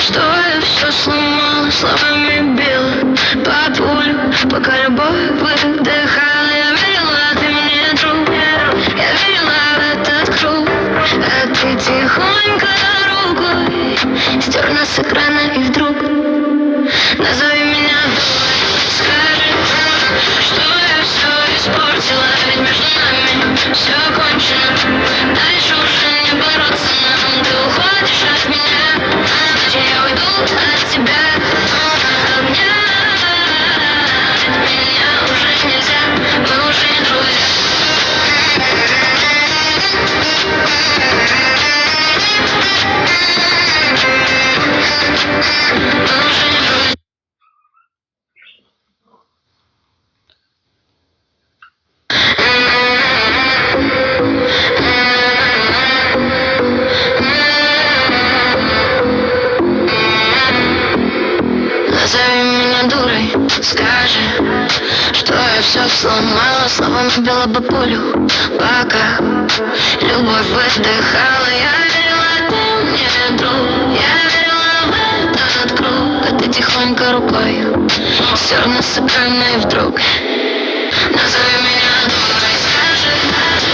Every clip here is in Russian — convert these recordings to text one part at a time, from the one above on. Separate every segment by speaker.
Speaker 1: что я все сломала, словами била по полю, пока любовь выдыхала. Я верила, ты мне друг, я верила в этот круг, а ты тихонько рукой стер нас с экрана и вдруг назови меня дурой. Скажи, что я все испортила, ведь между нами все кончено. Дальше уже не бороться нам. Ты уходишь от меня, значит я уйду от тебя. Обнять меня уже нельзя, мы уже не друзья. Мы уже не друзья. Назови меня дурой, скажи, что я все сломала, словами била по полю, пока любовь выдыхала. Я верила, ты мне друг, я верила в этот круг, а ты тихонько рукой стер нас с экрана и вдруг назови меня дурой. Скажи,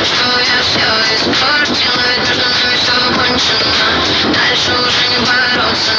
Speaker 1: что я все испортила, ведь между нами все кончено. Дальше уже не бороться.